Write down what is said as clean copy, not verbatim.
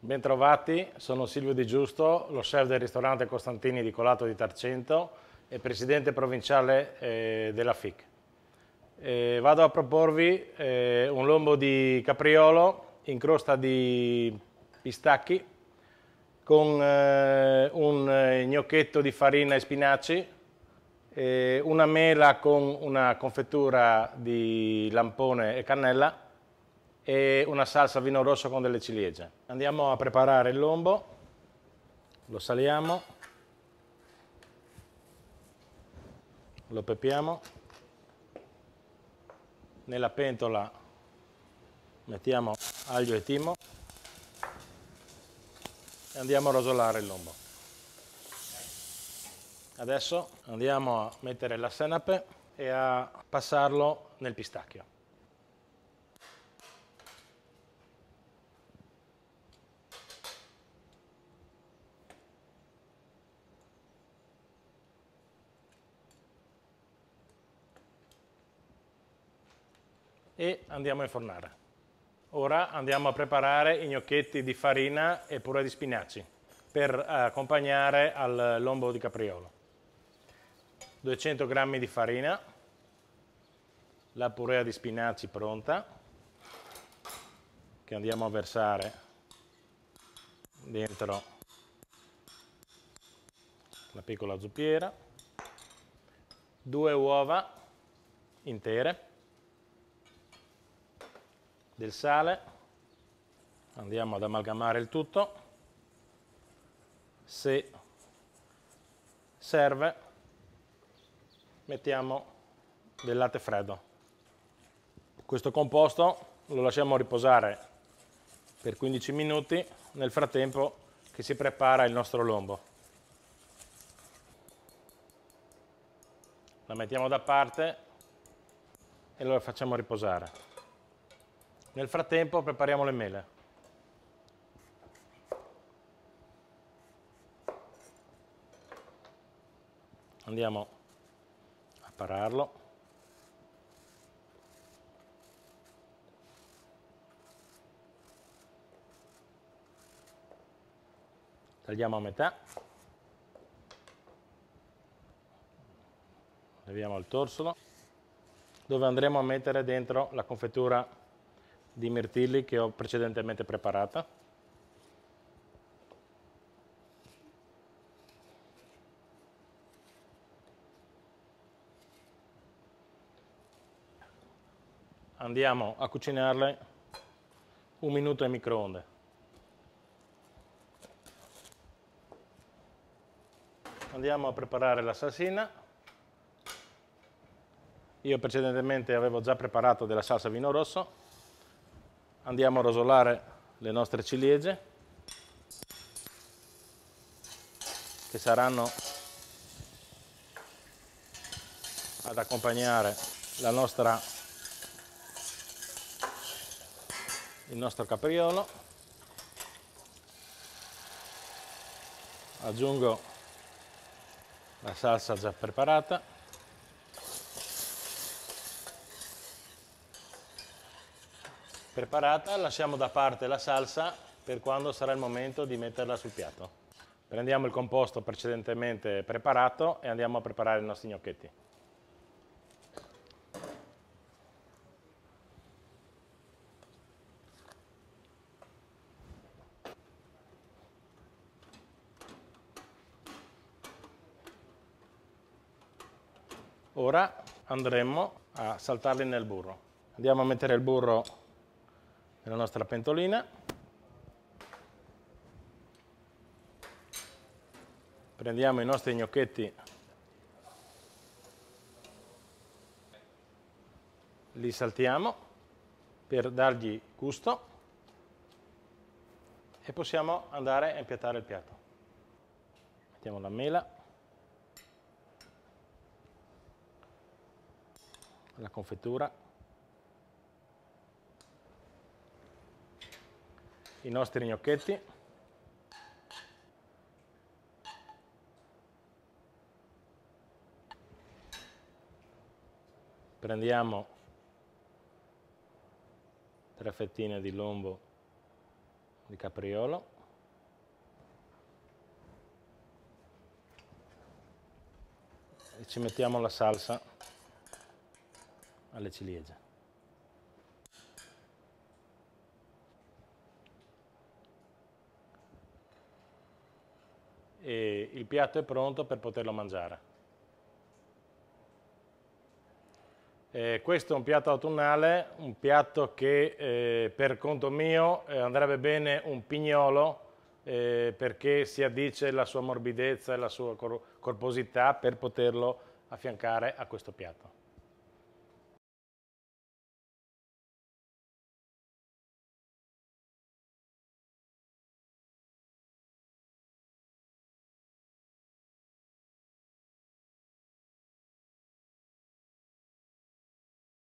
Bentrovati, sono Silvio Di Giusto, lo chef del ristorante Costantini di Collato di Tarcento e presidente provinciale della FIC. Vado a proporvi un lombo di capriolo in crosta di pistacchi con un gnocchetto di farina e spinaci, una mela con una confettura di lampone e cannella e una salsa vino rosso con delle ciliegie. Andiamo a preparare il lombo, lo saliamo, lo pepiamo, nella pentola mettiamo aglio e timo e andiamo a rosolare il lombo. Adesso andiamo a mettere la senape e a passarlo nel pistacchio. E andiamo a infornare. Ora andiamo a preparare i gnocchetti di farina e purè di spinaci per accompagnare al lombo di capriolo. 200 g di farina, la purea di spinaci pronta, che andiamo a versare dentro la piccola zuppiera, 2 uova intere, del sale, andiamo ad amalgamare il tutto, se serve mettiamo del latte freddo. Questo composto lo lasciamo riposare per 15 minuti, nel frattempo che si prepara il nostro lombo. La mettiamo da parte e lo facciamo riposare. Nel frattempo prepariamo le mele. Andiamo a pararlo. Tagliamo a metà. Leviamo il torsolo, dove andremo a mettere dentro la confettura di mirtilli che ho precedentemente preparata. Andiamo a cucinarle 1 minuto in microonde. Andiamo a preparare la salsina. Io precedentemente avevo già preparato della salsa vino rosso. Andiamo a rosolare le nostre ciliegie, che saranno ad accompagnare il nostro capriolo. Aggiungo la salsa già preparata. Lasciamo da parte la salsa per quando sarà il momento di metterla sul piatto. Prendiamo il composto precedentemente preparato e andiamo a preparare i nostri gnocchetti. Ora andremo a saltarli nel burro. Andiamo a mettere il burro nella nostra pentolina. Prendiamo i nostri gnocchetti, li saltiamo per dargli gusto e possiamo andare a impiattare il piatto. Mettiamo la mela, la confettura, i nostri gnocchetti, prendiamo 3 fettine di lombo di capriolo. E ci mettiamo la salsa alle ciliegie. E il piatto è pronto per poterlo mangiare. Questo è un piatto autunnale, un piatto che per conto mio andrebbe bene un pignolo perché si addice la sua morbidezza e la sua corposità per poterlo affiancare a questo piatto.